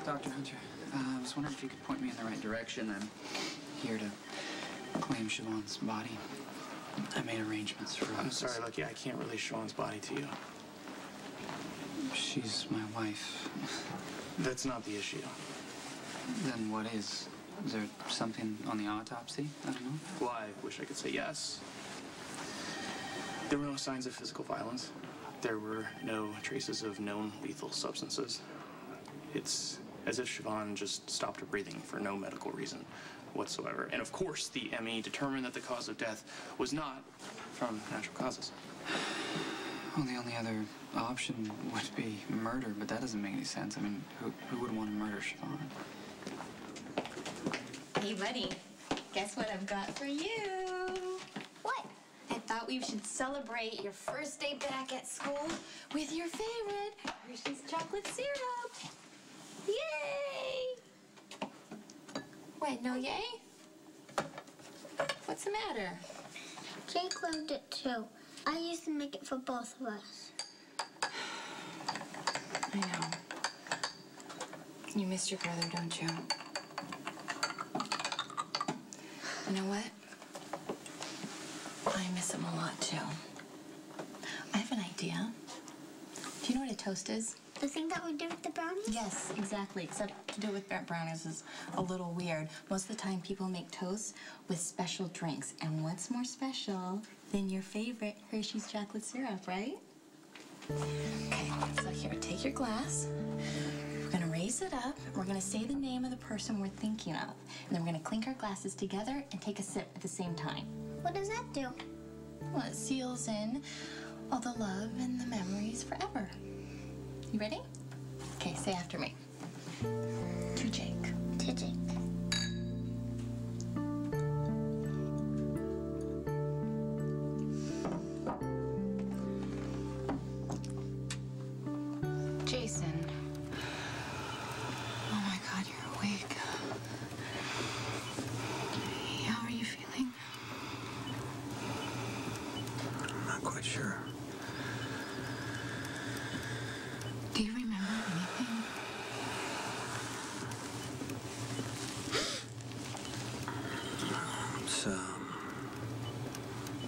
Dr. Hunter. I was wondering if you could point me in the right direction. I'm here to claim Siobhan's body. I made arrangements for I'm sorry, Lucky. I can't release Siobhan's body to you. She's my wife. That's not the issue. Then what is? Is there something on the autopsy? I don't know. Well, I wish I could say yes. There were no signs of physical violence. There were no traces of known lethal substances. It's as if Siobhan just stopped her breathing for no medical reason whatsoever. And of course, the ME determined that the cause of death was not from natural causes. Well, the only other option would be murder, but that doesn't make any sense. I mean, who would want to murder Siobhan? Hey, buddy, guess what I've got for you? What? I thought we should celebrate your first day back at school with your favorite Hershey's chocolate syrup. Yay! Wait, no yay? What's the matter? Jake loved it too. I used to make it for both of us. I know. You missed your brother, don't you? You know what? I miss him a lot, too. I have an idea. Do you know what a toast is? The thing that we did with the brownies? Yes, exactly. Except to do it with brownies is a little weird. Most of the time, people make toast with special drinks. And what's more special than your favorite Hershey's chocolate syrup, right? Okay, so here, take your glass. We're gonna raise it up. We're gonna say the name of the person we're thinking of. And then we're gonna clink our glasses together and take a sip at the same time. What does that do? Well, it seals in all the love and the memories forever. You ready? Okay, say after me. To Jake. To Jake. Jason. Oh my God, you're awake. How are you feeling? I'm not quite sure. Do you remember anything?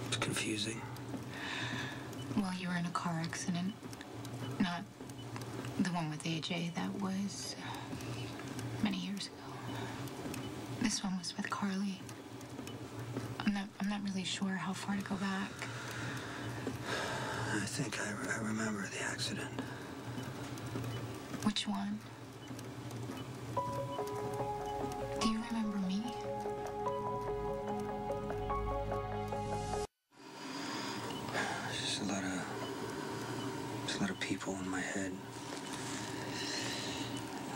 It's confusing. Well, you were in a car accident. Not the one with AJ. That was many years ago. This one was with Carly. I'm not really sure how far to go back. I think I remember the accident. Which one? Do you remember me? There's just a lot of people in my head.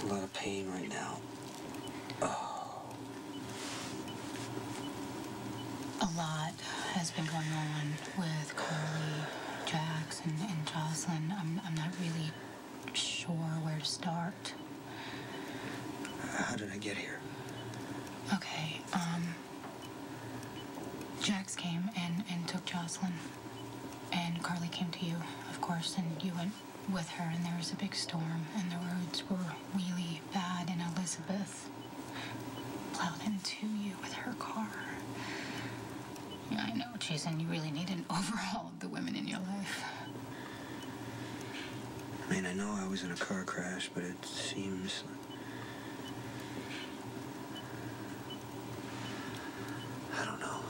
A lot of pain right now. Oh. A lot has been going on with Carly, Jax, and Jocelyn. I'm not really sure where to start. How did I get here? Okay, Jax came and took Jocelyn. And Carly came to you, of course, and you went with her, and there was a big storm, and the roads were really bad, and Elizabeth plowed into you with her car. Yeah, I know, Jason, you really need an overhaul of the women in your life. I mean, I know I was in a car crash, but it seems... I don't know.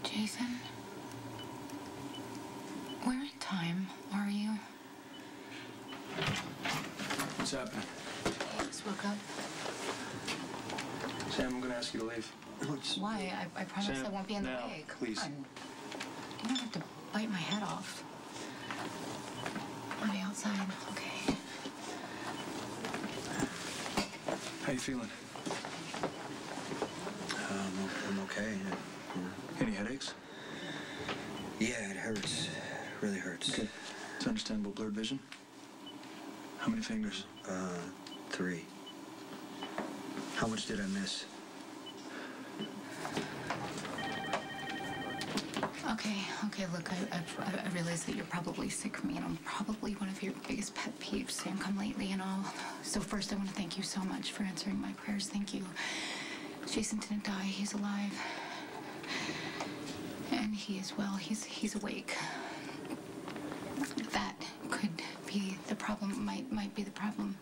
Jason? Where in time are you? What's happening? I just woke up. Sam, I'm gonna ask you to leave. Why? I promise Sam, I won't be in the now, way. Come please. on. You don't have to bite my head off. I'll be outside, okay? How you feeling? I'm okay. Any headaches? Yeah, it hurts. It really hurts. Okay. It's understandable. Blurred vision? How many fingers? 3. How much did I miss? Okay, look, I realize that you're probably sick of me, and I'm probably one of your biggest pet peeves. keeps saying come lately and all. So first I want to thank you so much for answering my prayers. Thank you. Jason didn't die. He's alive. And he is well. He's awake. That could be the problem, might be the problem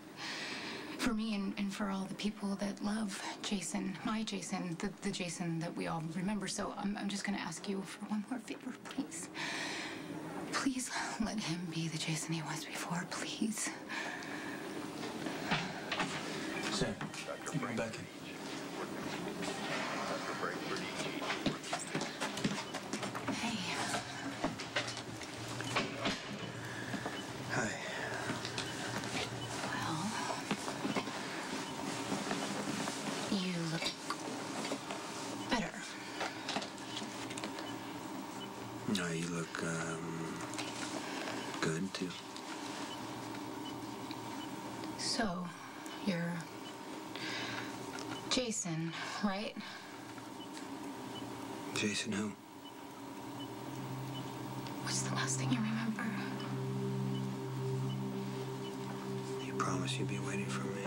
for me and for all the people that love Jason, my Jason, the Jason that we all remember. So I'm just going to ask you for one more favor, please. Please let him be the Jason he was before, please. Sam, you bring back in. Hey. Hi. Well, you look better. No, you look, good, too. So, you're Jason, right? Jason who? What's the last thing you remember? You promised you'd be waiting for me.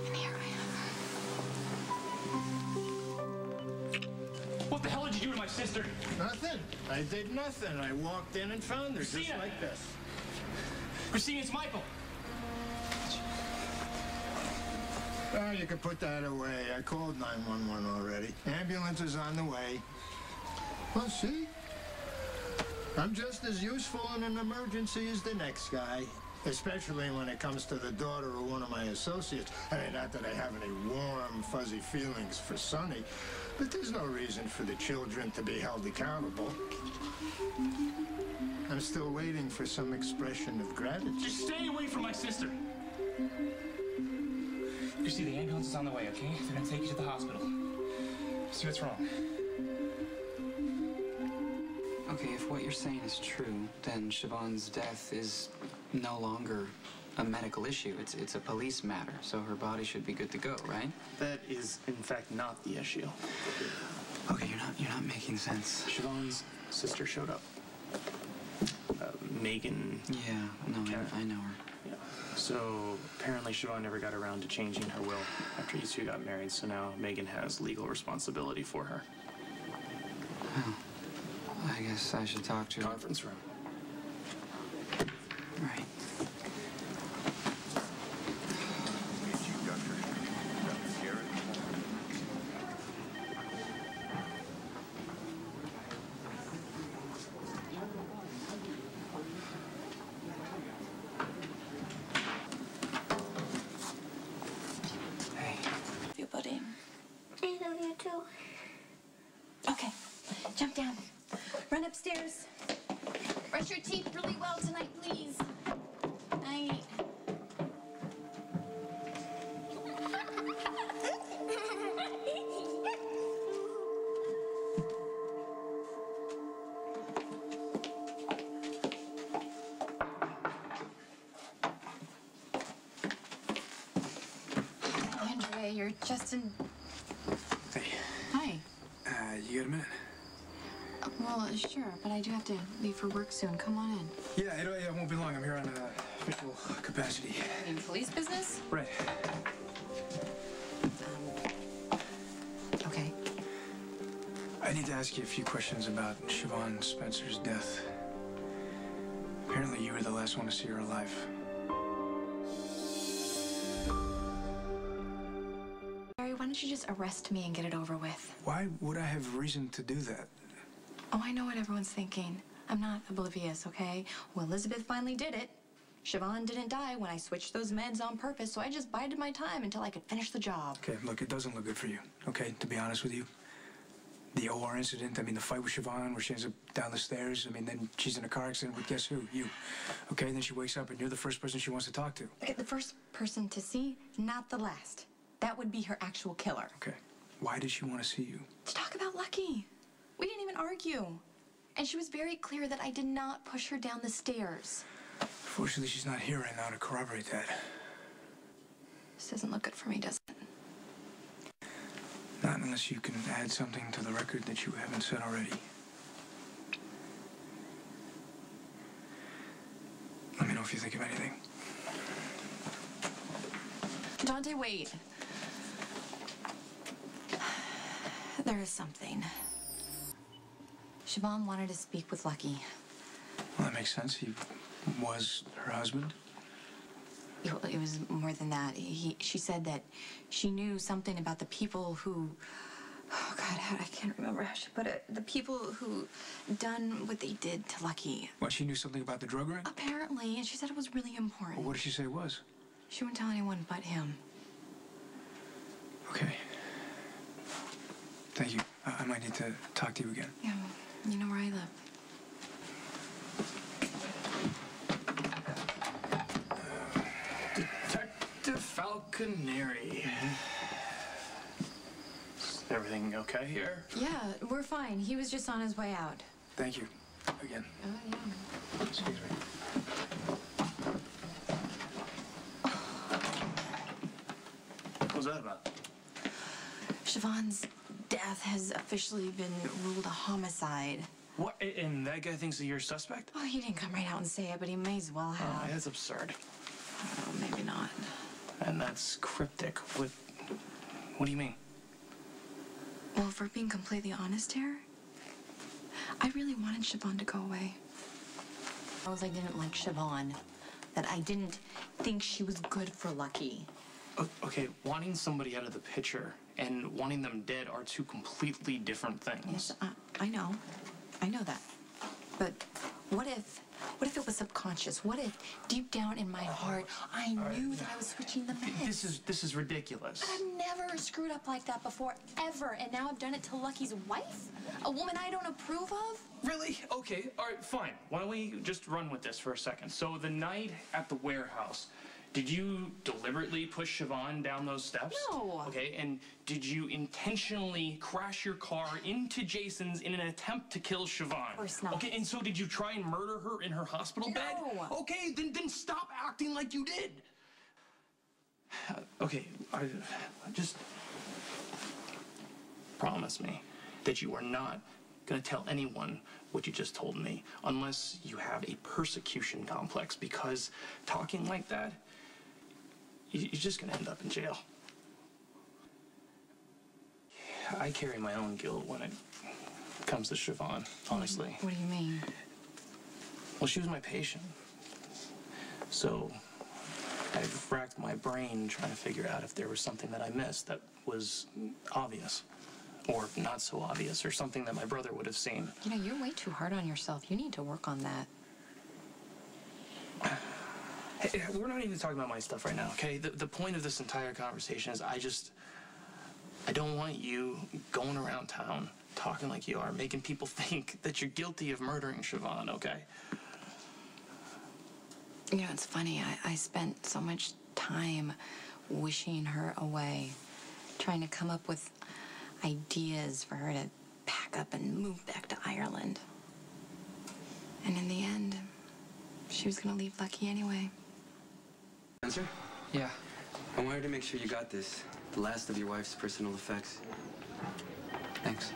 And here I What the hell did you do to my sister? Nothing. I did nothing. I walked in and found her just Christina! like this. Christine, it's Michael. Oh, you can put that away. I called 911 already. Ambulance is on the way. Well, see? I'm just as useful in an emergency as the next guy. Especially when it comes to the daughter of one of my associates. I mean, not that I have any warm, fuzzy feelings for Sonny, but there's no reason for the children to be held accountable. I'm still waiting for some expression of gratitude. Just stay away from my sister. You see, the ambulance is on the way, okay? They're gonna take you to the hospital. See what's wrong. Okay, if what you're saying is true, then Siobhan's death is no longer a medical issue. It's a police matter, so her body should be good to go, right? That is, in fact, not the issue. Okay, you're not making sense. Siobhan's sister showed up. Megan. Yeah, no, I know her. Yeah. So apparently Siobhan never got around to changing her will after you two got married, so now Megan has legal responsibility for her. Well, I guess I should talk to her. Conference room. Right. You, buddy. I love you too. Okay, jump down. Run upstairs. Brush your teeth really well tonight, please. Night. Andre, you're just in... Hey, Hi. you got a minute? Well, sure, but I do have to leave for work soon. Come on in. Yeah, it won't be long. I'm here on official capacity. In police business? Right. Okay. I need to ask you a few questions about Siobhan Spencer's death. Apparently you were the last one to see her alive. Barry, why don't you just arrest me and get it over with? Why would I have reason to do that? Oh, I know what everyone's thinking. I'm not oblivious, okay? Well, Elizabeth finally did it. Siobhan didn't die when I switched those meds on purpose, so I just bided my time until I could finish the job. Okay, look, it doesn't look good for you, okay, to be honest with you. The OR incident, I mean, the fight with Siobhan where she ends up down the stairs, I mean, then she's in a car accident with guess who? You. Okay, then she wakes up and you're the first person she wants to talk to. Okay, the first person to see, not the last. That would be her actual killer. Okay, why did she want to see you? To talk about Lucky. We didn't even argue. And she was very clear that I did not push her down the stairs. Fortunately, she's not here right now to corroborate that. This doesn't look good for me, does it? Not unless you can add something to the record that you haven't said already. if you think of anything. Dante, wait. There is something. Siobhan wanted to speak with Lucky. Well, that makes sense. He was her husband. It was more than that. She said that she knew something about the people who... Oh, God, I can't remember how she put it. The people who done what they did to Lucky. What, she knew something about the drug ring? Apparently, and she said it was really important. Well, what did she say it was? She wouldn't tell anyone but him. Okay. Thank you. I might need to talk to you again. Yeah, you know where I live. Detective Falconeri. Is everything okay here? Yeah, we're fine. He was just on his way out. Thank you. Again. Oh, yeah. Excuse me. What was that about? Siobhan's death has officially been ruled a homicide. What? And that guy thinks that you're a suspect? Well, he didn't come right out and say it, but he may as well have. Oh, that's absurd. Oh, maybe not. And that's cryptic. What do you mean? Well, if we're being completely honest here, I really wanted Siobhan to go away. I didn't like Siobhan. That I didn't think she was good for Lucky. Okay, wanting somebody out of the picture and wanting them dead are two completely different things. Yes, I know. I know that. But what if it was subconscious? What if deep down in my heart I knew that I was switching the meds? This is ridiculous. But I've never screwed up like that before, ever. And now I've done it to Lucky's wife? A woman I don't approve of? Really? Okay, all right, fine. Why don't we just run with this for a second? So the night at the warehouse, did you deliberately push Siobhan down those steps? No. Okay, and did you intentionally crash your car into Jason's in an attempt to kill Siobhan? Of course not. Okay, and so did you try and murder her in her hospital bed? No. Okay, then stop acting like you did. Okay, I just promise me that you are not going to tell anyone what you just told me unless you have a persecution complex, because talking like that, you're just going to end up in jail. I carry my own guilt when it comes to Siobhan, honestly. What do you mean? Well, she was my patient. So I've racked my brain trying to figure out if there was something that I missed that was obvious or not so obvious, or something that my brother would have seen. You know, you're way too hard on yourself. You need to work on that. Hey, we're not even talking about my stuff right now, okay? The point of this entire conversation is I don't want you going around town talking like you are, making people think that you're guilty of murdering Siobhan, okay? You know, it's funny. I spent so much time wishing her away, trying to come up with ideas for her to pack up and move back to Ireland. And in the end, she was going to leave Lucky anyway. Spencer? Yeah. I wanted to make sure you got this. The last of your wife's personal effects. Thanks.